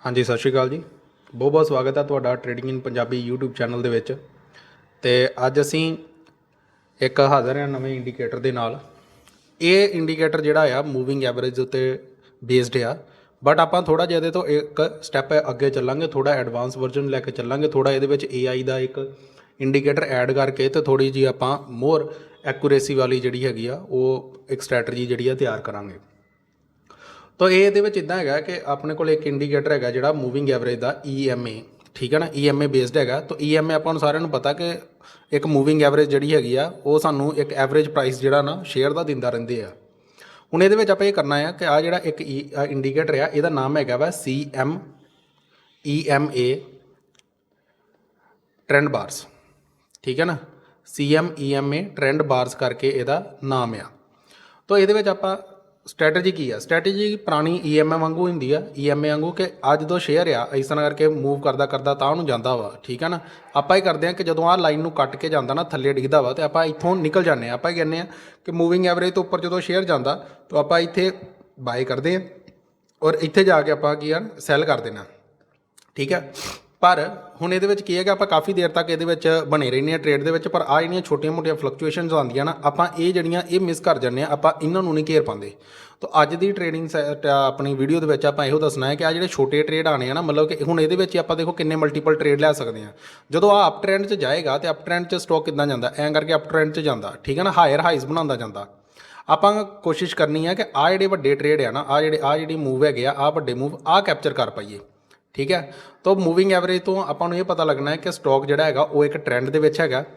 हाँ जी, सत श्री अकाल जी। बहुत बहुत स्वागत है तुहाडा trading in Punjabi YouTube channel दे विच। ते अज असीं एक हाज़र हैं नवें इंडीकेटर दे नाल। ये इंडीकेटर जिहड़ा आ मूविंग एवरेज उत्ते बेस्ड आ, बट आपां थोड़ा जिहा इहदे तो एक स्टैप अगे चलांगे, थोड़ा एडवांस वर्जन लैके चलांगे, थोड़ा इहदे विच AI दा एक इंडीकेटर ऐड करके तो थोड़ी जी आपां मोर एक्यूरेसी वाली जिहड़ी हैगी आ वो एक स्ट्रैटजी जिहड़ी आ तैयार करांगे। तो ये इदा है कि अपने को एक इंडीकेटर है जोड़ा मूविंग एवरेज का EMA, ठीक है ना, EMA बेस्ड है। तो EMA अपन सारे पता कि एक मूविंग एवरेज जी हैगी आ वो सानू एक एवरेज प्राइस जोड़ा ना शेयर का दिंदा रहिंदे आ। हुण इहदे विच आपां ये करना है कि आ जोड़ा एक इंडीकेटर आ इहदा नाम है वा CMEMA ट्रेंड बार्स, ठीक है ना, CMEMA ट्रेंड बार्स करके इहदा नाम आ। तो ये आपां स्ट्रैटेजी की है, स्ट्रैटेजी पुरानी EMA वांगू होंदी है, EMA वांगू कि अज तो शेयर आ इस तरह करके मूव करता करता तो उन्होंने जाता वा, ठीक है ना। आप ही करते हैं कि जो लाइन में कट के जाता ना थले डिगदा वा तो आप इतों निकल जाने, आप ही कहने कि मूविंग एवरेज तो उपर जो शेयर जाता तो आप इत्थे बाय करते हैं और इत्थे जाके आप की सैल कर देना, ठीक है। पर हुण इहदे विच की है कि आप काफ़ी देर तक ये बने रहने ट्रेड के, पर आ जिहड़ियां छोटिया मोटिया फ्लक्चुएशनस आउंदियां ना आपां ये जिहड़ियां ये मिस कर जाने, आपां इन्हां नूं नहीं घेर पाते। तो अज की ट्रेडिंग अपनी वीडियो के विच आपां इहो दसना है कि आ जिहड़े छोटे ट्रेड आने हैं ना, मतलब कि हुण इहदे विच आपां देखो किन्ने मल्टीपल ट्रेड लै सकते हैं। जो आ अप ट्रेंड च जाएगा तो अप ट्रेंड च स्टॉक किद्दां जांदा ऐ करके अप ट्रेंड च जांदा, ठीक है ना, हायर हाइज बनांदा जांदा। आपां कोशिश करनी है कि आ जिहड़े वड्डे ट्रेड है ना, आ जिहड़ी मूव है आ वड्डे मूव आ कैप्चर कर पाइए, ठीक है। तो मूविंग एवरेज तो आपको ये पता लगना है कि स्टॉक जोड़ा है वो एक ट्रेंड के विच है,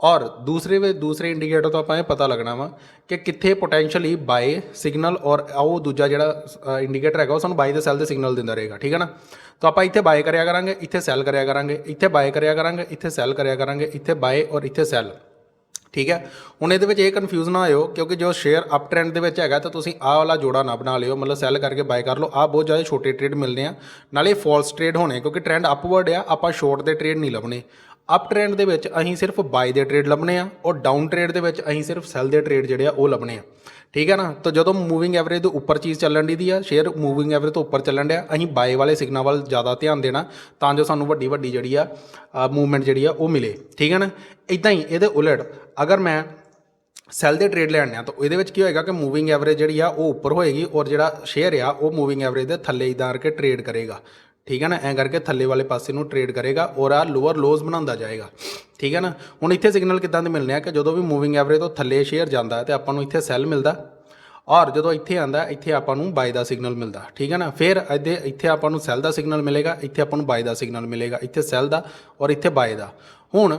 और दूसरे इंडीकेटर तो आप पता लगना वा कि कित्थे पोटेंशियली बाय सिग्नल और वो दूजा जो इंडीकेटर है वो सानू बाय द सैल के सिग्नल दिंदा रहेगा, ठीक है ना। तो आप इत्थे बाय करिया करांगे, इत्थे सैल करिया करांगे, इत्थे बाय करिया करांगे, इत्थे सैल करिया करांगे, इत्थे बाय और इत्थे सैल, ठीक है। हुण ये कन्फ्यूज़ ना हो, क्योंकि जो शेयर अप ट्रेंड के है तो तुसीं आ वाला जोड़ा ना बना लियो, मतलब सैल करके बाय कर लो। आ बहुत ज़्यादा छोटे ट्रेड मिलने हैं, नाले फॉल्स ट्रेड होने, क्योंकि ट्रेंड अपवर्ड आ, आप शॉर्ट के ट्रेड नहीं लभने। अप ट्रेंड के असीं सिर्फ बाय के ट्रेड लभने आ, और डाउन ट्रेड के असीं सिर्फ सैल के ट्रेड जोड़े वो लभने आ, ठीक है ना। तो जो मूविंग एवरेज के उपर चीज़ चलन दी है, शेयर मूविंग एवरेज तो उपर चलन दिया, असीं बाय वाले सिग्नल वाल ज़्यादा ध्यान देना तां जो सानू वड्डी वड्डी जिहड़ी आ मूवमेंट जिहड़ी आ वो मिले, ठीक है ना। इदां ही इहदे उलट अगर मैं सैल के ट्रेड लैने तो ये की होएगा कि मूविंग एवरेज जी उपर होएगी और जो शेयर आ वो मूविंग एवरेज के थले इदा करके ट्रेड करेगा, ठीक है ना, ऐ करके थले वाले पासे ट्रेड करेगा और आ लोअर लोज बनाता जाएगा, ठीक है ना। हुण इत्थे सिग्नल किदां दे मिलने कि जो भी मूविंग एवरेज तो थले शेयर जाता है तो आपां नूं इत्थे सैल मिलता, और जो इत्थे आंदा इत्थे आपां नूं बाय दा सिग्नल मिलता, ठीक है ना। फिर इत्थे आपां नूं सैल दा सिग्नल मिलेगा, इत्थे आपां नूं बाय दा सिग्नल मिलेगा, इत्थे सैल दा और इत्थे बाय दा। हुण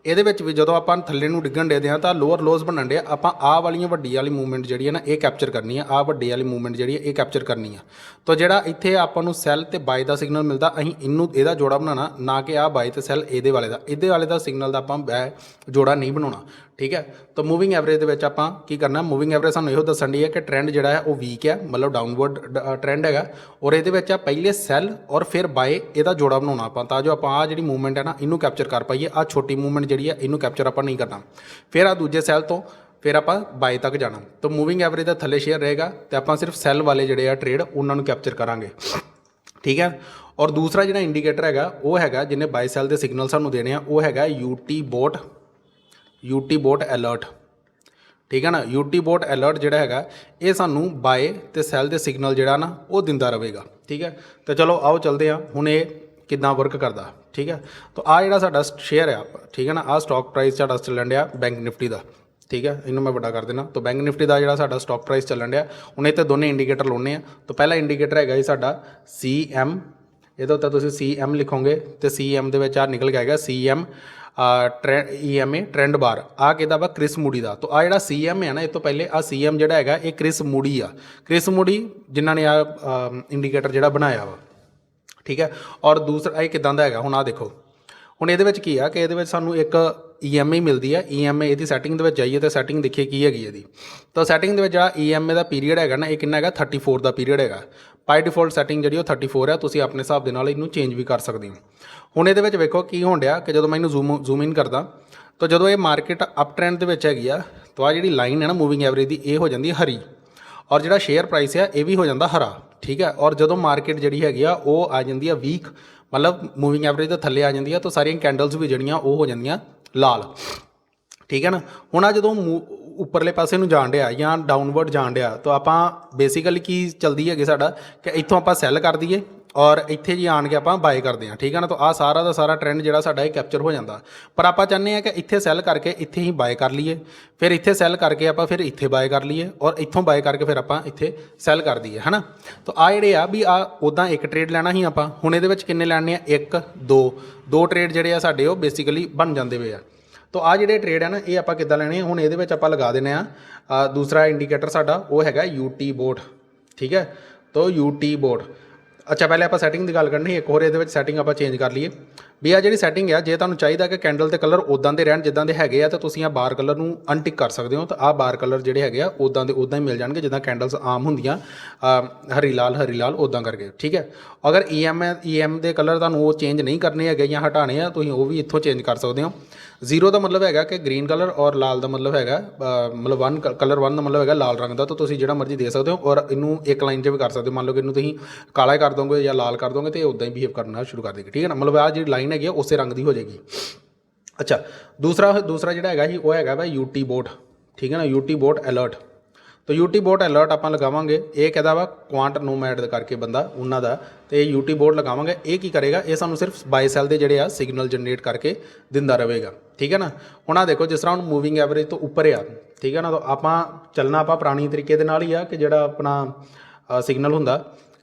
ये भी जो आप थले डिगन डे हैं तो लोअर लोज बनन डे, आप वाली वड्डी वाली मूवमेंट जी है ना ये कैप्चर करनी है, वड्डी वाली मूवमेंट जी ये कैप्चर करनी है। तो जोड़ा इतने आपू सैल तो बाय का सिग्नल मिलता, अं इनू यदा जोड़ा बनाना ना कि बाय तो सैल ये वाले का सिग्नल का आप जोड़ा नहीं बनाना, ठीक है। तो मूविंग एवरेज आप की करना, मूविंग एवरेज सूँ यो दसन डी है कि ट्रेंड जोड़ा है वो वीक है, मतलब डाउनवर्ड ट्रेंड है, और ये पहले सैल और फिर बाय यदा जोड़ा बनाना आप जो आप जी मूवमेंट है ना इनू कैप्चर कर पाइए। आ छोटी मूवमेंट जी है इनू कैप्चर आप नहीं करना, फिर आ दूजे सैल तो फिर आप बाय तक जाना। तो मूविंग एवरेज का थले शेयर रहेगा तो आप सिर्फ सैल वाले जोड़े आ ट्रेड उन्होंने कैप्चर करा, ठीक है। और दूसरा जो इंडीकेटर है वो है जिन्हें बाय सैल के सिग्नल सूँ देने वो है यूटी बोट अलर्ट, ठीक है ना। यूटी बोट अलर्ट जोड़ा है ये सानू बाय तो सैल के सिग्नल जोड़ा ना वो दिंदा रहेगा, ठीक है। तो चलो आओ चलते हैं हुण ये किदां वर्क करता, ठीक है। तो आ जिहड़ा साडा शेयर है, ठीक है ना, आ स्टॉक प्राइस साडा चलन दिया बैंक निफ्टी का, ठीक है, इनू मैं बड़ा कर देना। तो बैंक निफ्टी का जिहड़ा साडा स्टॉक प्राइस चलन दिया हुण इत्थे दोने इंडीकेटर लाने। तो पहला इंडीकेटर है जी साडा CM, ये तो तुसीं CM लिखोगे तो CM दे विच आ निकल के आएगा CM EMA ट्रेंड बार, आ किहदा वा क्रिस मूडी का। तो आ जिहड़ा CM है ना, इस तो पहले आ CM जिहड़ा है ये क्रिस मूडी आ, क्रिस मूडी जिन्हां ने आ इंडीकेटर जिहड़ा बनाया वा, ठीक है। और दूसरा ये किदां दा है हुण आ देखो, हुण इहदे विच की आ कि इहदे विच सानू एक EMA मिलती है, EMA इहदी सैटिंग दे विच जाइए तो सैटिंग देखिए की हैगी इहदी। तो सैटिंग दे विच जिहड़ा EMA का पीरीयड है ना ये कितना है 34 का पीरीयड है, बाय डिफॉल्ट सैटिंग जी 34 है, तुसीं अपने हिसाब दे नाल इहनूं चेंज भी कर सकते हो। हुण इहदे विच वेखो की होण दिया कि जो मैं इहनूं जूम इन करदा तो जो ये मार्केट अप ट्रेंड दे विच हैगी आ तो आ जिहड़ी लाइन है ना मूविंग एवरेज की ये हो जाती है हरी, और जो शेयर प्राइस है ये भी हो जाता हरा, ठीक है। और जो मार्केट जी हैगी वो आ जाती है वीक, मतलब मूविंग एवरेज तो थले आ जाती है, तो सारिया कैंडल्स भी जड़ियाँ वो हो जांदियां लाल, ठीक है ना। हुण आ जो उपरले पासे नूं जाण डिया या डाउनवर्ड जाण डिया, तो आपां बेसिकली की चलदी है साडा कि इत्थों आपां सैल कर दईए और इत्थे जी आण के आपां बाय करते हैं, ठीक है ना। तो आ सारा का सारा ट्रेंड जिहड़ा साडा कैप्चर हो जाता, पर आपां चाहते हैं कि इत्थे सैल करके इत्थे ही बाय कर लीए, फिर इत्थे सैल करके आपां फिर इत्थे बाय कर लीए और इत्थों बाय करके फिर आपां इत्थे सैल कर दईए, है ना। तो आ जिहड़े आ भी आ उदां एक ट्रेड लैना ही आपां, हुण इहदे विच किन्ने लैणे आ, एक दो ट्रेड जिहड़े आ साडे वो बेसिकली बन जांदे पए आ। तो आ जिहड़े ट्रेड है ना ये आपां किद्दां लैणे, हुण इहदे विच आपां लगा दिंदे आ दूसरा इंडीकेटर साडा वो हैगा यूटी बोर्ड, ठीक है। तो यूटी बोर्ड, अच्छा पहले आप सैटिंग की गल करनी, एक होर ये सैटिंग आप चेंज कर लीए भी आ जी सैटिंग है, जे तुहानूं चाहिए कि कैंडल के कलर उदां दे रहन जिद्दां दे हैगे आ, तो तुसीं आ बार कलर नूं अनटिक कर सकते हो। तो आ बार कलर जिहड़े हैगे आ उदां दे उदां ही मिल जाणगे जिद्दां कैंडल्स आम हुंदियां, हरी लाल उदां करके, ठीक है। अगर ई एम दे कलर तुहानूं वो चेंज नहीं करने हैगे या हटाने आ, तुसीं वो भी इत्थों चेंज कर सकते हो। जीरो का मतलब है कि ग्रीन कलर और लाल का मतलब है मतलब वन कलर वन का मतलब है लाल रंग का, तो तुसीं जिहड़ा मर्जी दे सकते हो और इनू एक लाइन 'च भी कर सकते हो। मान लो कि इनू तुसीं काला कर दोगे या लाल कर दोगे तो ये उदा ही बिहेव करना शुरू कर देगी, ठीक है ना। मतलब आ जी लाइन हैगी उस रंग की हो जाएगी। अच्छा दूसरा जिहड़ा हैगा ही वो हैगा यूटी बोट, ठीक है ना, यूटी बोट अलर्ट। तो यूटी बोट अलर्ट आप लगावे, ये कहता वा क्वांट नोमैड करके बंदा उन्हों का, तो ये यूटी बोट लगावे, ये की करेगा, ये सानू सिर्फ बाय सैल के जोड़े आ सिग्नल जनरेट करके दिंदा रहेगा, ठीक है ना। हुण आ देखो जिस तरह हम मूविंग एवरेज तो उपर आ, ठीक है ना, तो आप चलना आप पुरानी तरीके दे नाल ही आ कि जिहड़ा अपना सिग्नल हुंदा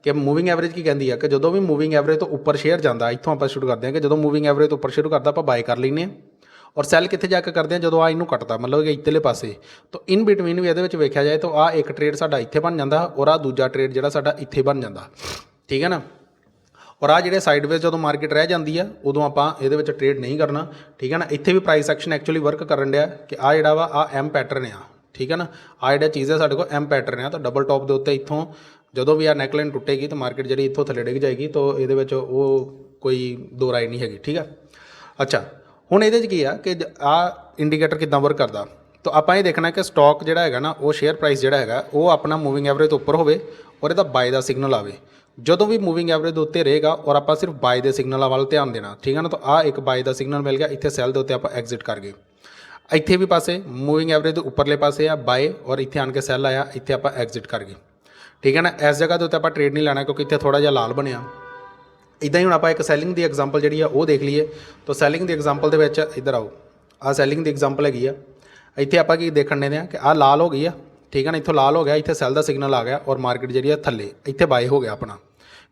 कि मूविंग एवरेज की कहती है कि जो भी मूविंग एवरेज तो उपर शेयर जाता, इत्थों आप शुरू करते हैं कि जो मूविंग एवरेज तो उपर शुरू करता आप बाय कर लें और सैल कित्थे जाके करते हैं, जो आ इनू कटता मतलब कि इतले पासे। तो इन बिटवीन भी ये वेख्या जाए तो आ एक ट्रेड साडा इत्थे बन जाता और आ दूजा ट्रेड जिहड़ा साडा इत्थे बन जाता, ठीक है ना। और आ जिहड़े साइडवेज जो मार्केट रह जाती है उदों आपां इहदे विच ट्रेड नहीं करना, ठीक है ना। इत्थे भी प्राइस एक्शन एक्चुअली वर्क करन दिया कि आ जिहड़ा वा आ एम पैटर्न आ, ठीक है ना। आ जिहड़ा चीज़ है साडे कोल एम पैटर्न आ, तो डबल टॉप के उत्ते इत्थों जो भी आ नैकलाइन टुटेगी तो मार्केट जी इत्थों थले डिग जाएगी, तो ये कोई दो राय नहीं हैगी, ठीक है। अच्छा हुण इहदे की आ कि आ इंडीकेटर किद्दां वर्क करदा, तो आपां ये देखना कि स्टॉक जिहड़ा हैगा ना वो शेयर प्राइस जिहड़ा हैगा वो अपना मूविंग एवरेज तो उपर होवे और इहदा बाय दा सिग्नल आवे। जो भी मूविंग एवरेज के उत्ते रहेगा और आप सिर्फ बाय के सिग्नल वाल ध्यान देना, ठीक है ना। तो आ एक बाय का सिग्नल मिल गया, इत्थे सैल के उत्ते आप एग्जिट कर गए। इत्थे भी पासे मूविंग एवरेज के उपरले पासे आ बाय और इत्थे आन के सैल आया, इत्थे आप एग्जिट कर गए, ठीक है ना। इस जगह के उत्ते आप ट्रेड नहीं लेना क्योंकि इत्थे थोड़ा जिहा लाल बनया। इदां ही हुण आपां एक सैलिंग की एग्जाम्पल जी वो देख लीए। तो सैलिंग की एग्जाम्पल के इधर आओ, आ सैलिंग की एग्जाम्पल हैगी आ, इत्थे आपां की देखण दे कि आ लाल हो गई है, ठीक है ना। इत्थों लाल हो गया, इत्थे सैल का सिग्नल आ गया और मार्केट जी थले इत्थे बाय हो गया अपना।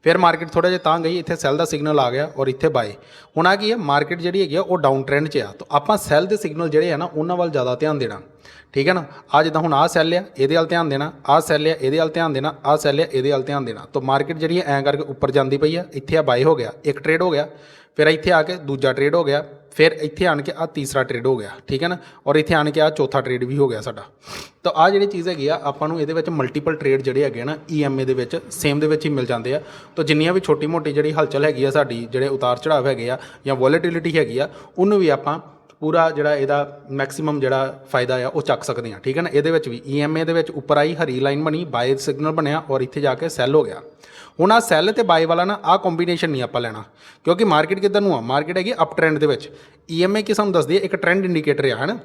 फिर मार्केट थोड़ा जिहा तां गई, इत्थे सैल का सिग्नल आ गया और इत्थे बाय। हुण आ की है मार्केट जी हैगी वो डाउन ट्रेंड 'च आ, तो आपां सैल के सिग्नल जिहड़े आ ना उन्हां वल ज़्यादा ध्यान देना, ठीक है ना। आ जिद्दां हुण आ सैल आ इहदे वल ध्यान देना, आ सैल आ इहदे वल ध्यान देना, आ सैल आ इहदे वल ध्यान देना। तो मार्केट जी ऐ करके उपर जाती पई है, इत्थे आ बाय हो गया एक ट्रेड हो गया, फिर इत्थे आके दूजा ट्रेड हो गया, फिर इत्थे आन के आ तीसरा ट्रेड हो गया, ठीक है ना। और इत्थे आन के आ चौथा ट्रेड भी हो गया साडा। तो आ जिहड़ी चीज़ हैगी आ आपां नूं इहदे विच मल्टीपल ट्रेड जिहड़े हैगे ना EMA दे विच सेम दे विच ही मिल जाते हैं। तो जिन्नियां भी छोटी मोटी जिहड़ी हलचल हैगी आ साडी जिहड़े उतार चढ़ाव हैगे आ या वॉलेटिलिटी हैगी आ उन्होंने भी आपां पूरा जिहड़ा इहदा मैक्सीमम जिहड़ा फायदा आ वो चक सकते हैं, ठीक है ना। इहदे विच भी EMA दे विच उपर आई हरी लाइन बनी, बाय सिग्नल बनया और इत्थे जाके सैल हो गया। हुण आ सैल ते बाय वाला ना आ कॉम्बीनेशन नहीं आपां लैना क्योंकि मार्केट किधर नूं आ, मार्केट हैगी अप ट्रेंड दे विच। EMA की सानूं दसदी है एक ट्रेंड इंडीकेटर है ना,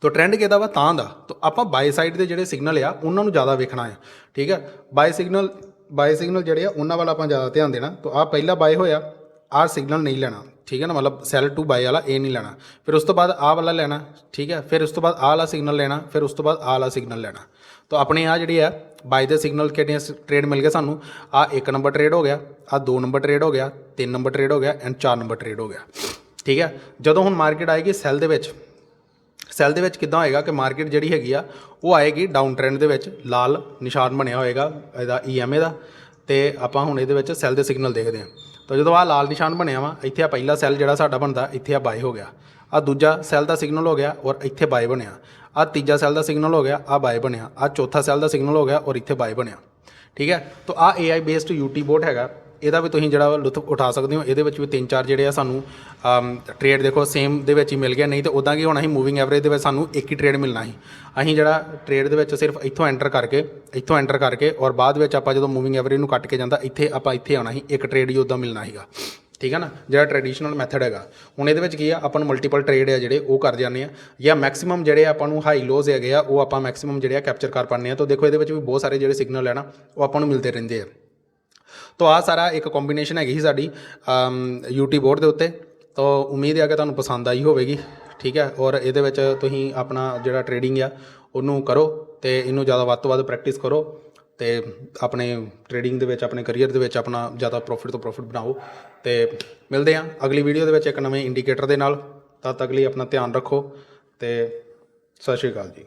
तो ट्रेंड किहदा वा तां दा, तो आपां बाय साइड के जिहड़े सिग्नल आ उन्हां नूं ज़्यादा वेखना है, ठीक है। बाय सिग्नल जिहड़े आ उन्हां वाल आपां ज़्यादा ध्यान देना। तो आ पहला बाय होया, आ सिग्नल नहीं लेना, ठीक है ना, मतलब सैल टू बाय वाला ये नहीं लेना। फिर उस तो बाद आ वाला लेना, ठीक है। फिर उस तो बाद आ वाला सिग्नल लेना, फिर उस तो बाद आ वाला सिग्नल लेना। तो अपने आ जिहड़ी है बाय दे सिग्नल कितने ट्रेड मिल गए सानू, आ 1 नंबर ट्रेड हो गया, आ 2 नंबर ट्रेड हो गया, 3 नंबर ट्रेड हो गया एंड 4 नंबर ट्रेड हो गया, ठीक है। जदों हुण मार्केट आएगी सैल दे विच, सैल दे विच किद्दां होएगा कि मार्केट जिहड़ी हैगी आ वो आएगी डाउन ट्रेंड दे विच, लाल निशान बनया होएगा इहदा EMA दा। ते आपां हुण इहदे विच सैल दे सिग्नल देखदे हां। तो जो आ लाल निशान बनया वा इत्थे आ पहला सैल जिहड़ा साडा बनदा इत्थे आ बाय हो गया, आ दूजा सैल का सिग्नल हो गया और इत्थे बाय बनया, आ तीजा सैल का सिग्नल हो गया, आ बाय बनया, आ चौथा सैल का सिग्नल हो गया और इत्थे बाय बनया, ठीक है। तो आ AI बेस्ड यूटी बोट हैगा, ਇਹਦਾ ਵੀ ਤੁਸੀਂ ਜਿਹੜਾ ਲੁਤਫ ਉਠਾ ਸਕਦੇ ਹੋ। ਇਹਦੇ ਵਿੱਚ ਵੀ 3-4 ਜਿਹੜੇ ਆ ਸਾਨੂੰ ਟ੍ਰੇਡ ਦੇਖੋ ਸੇਮ ਦੇ ਵਿੱਚ ਹੀ ਮਿਲ ਗਿਆ, ਨਹੀਂ ਤਾਂ ਉੱਦਾਂ ਕੀ ਹੋਣਾ ਸੀ, ਮੂਵਿੰਗ ਐਵਰੇਜ ਦੇ ਵਿੱਚ ਸਾਨੂੰ ਇੱਕ ਹੀ ਟ੍ਰੇਡ ਮਿਲਣਾ ਸੀ। ਅਸੀਂ ਜਿਹੜਾ ਟ੍ਰੇਡ ਦੇ ਵਿੱਚ ਸਿਰਫ ਇੱਥੋਂ ਐਂਟਰ ਕਰਕੇ ਔਰ ਬਾਅਦ ਵਿੱਚ ਆਪਾਂ ਜਦੋਂ ਮੂਵਿੰਗ ਐਵਰੇਜ ਨੂੰ ਕੱਟ ਕੇ ਜਾਂਦਾ ਇੱਥੇ ਆਉਣਾ ਸੀ, ਇੱਕ ਟ੍ਰੇਡ ਹੀ ਉੱਦਾਂ ਮਿਲਣਾ ਸੀਗਾ। ਠੀਕ ਹੈ ਨਾ, ਜਿਹੜਾ ਟ੍ਰੈਡੀਸ਼ਨਲ ਮੈਥਡ ਹੈਗਾ। ਹੁਣ ਇਹਦੇ ਵਿੱਚ ਕੀ ਆ, ਆਪਾਂ ਨੂੰ ਮਲਟੀਪਲ ਟ੍ਰੇਡ ਆ ਜਿਹੜੇ ਉਹ ਕਰ ਜਾਂਦੇ ਆ, ਜਾਂ ਮੈਕਸਿਮਮ ਜਿਹੜੇ ਆਪਾਂ ਨੂੰ ਹਾਈ ਲੋਜ਼ ਹੈਗੇ ਆ ਉਹ ਆਪਾਂ ਮੈਕਸਿਮਮ ਜਿਹੜੇ ਆ ਕੈਪਚਰ ਕਰ ਪਾਉਂਦੇ ਆ। ਤਾਂ ਦੇਖੋ ਇਹਦੇ ਵਿੱਚ ਵੀ ਬਹੁਤ ਸਾਰੇ ਜਿਹੜੇ ਸਿਗਨਲ ਹੈ ਨਾ ਉਹ ਆਪਾਂ ਨੂੰ ਮਿਲਦੇ ਰਹਿੰਦੇ ਆ। ਤਾਂ ਆਹ ਸਾਰਾ ਇੱਕ ਕੰਬੀਨੇਸ਼ਨ ਹੈਗੀ ਸੀ ਸਾਡੀ ਯੂਟੀ ਬੋਰਡ ਦੇ ਉੱਤੇ। ਤਾਂ ਉਮੀਦ ਹੈ ਕਿ ਤੁਹਾਨੂੰ ਪਸੰਦ ਆਈ ਹੋਵੇਗੀ। ਠੀਕ ਹੈ, ਔਰ ਇਹਦੇ ਵਿੱਚ ਤੁਸੀਂ ਆਪਣਾ ਜਿਹੜਾ ਟ੍ਰੇਡਿੰਗ ਆ ਉਹਨੂੰ ਕਰੋ ਅਤੇ ਇਹਨੂੰ ਜ਼ਿਆਦਾ ਵੱਧ ਤੋਂ ਵੱਧ ਪ੍ਰੈਕਟਿਸ ਕਰੋ ਅਤੇ ਆਪਣੇ ਟ੍ਰੇਡਿੰਗ ਦੇ ਵਿੱਚ ਆਪਣੇ ਕਰੀਅਰ ਦੇ ਵਿੱਚ ਆਪਣਾ ਜ਼ਿਆਦਾ ਪ੍ਰੋਫਿਟ ਤੋਂ ਪ੍ਰੋਫਿਟ ਬਣਾਓ। ਅਤੇ ਮਿਲਦੇ ਹਾਂ ਅਗਲੀ ਵੀਡੀਓ ਦੇ ਵਿੱਚ ਇੱਕ ਨਵੇਂ ਇੰਡੀਕੇਟਰ ਦੇ ਨਾਲ। ਤਦ ਤੱਕ ਲਈ ਆਪਣਾ ਧਿਆਨ ਰੱਖੋ ਅਤੇ ਸਤਿ ਸ਼੍ਰੀ ਅਕਾਲ ਜੀ।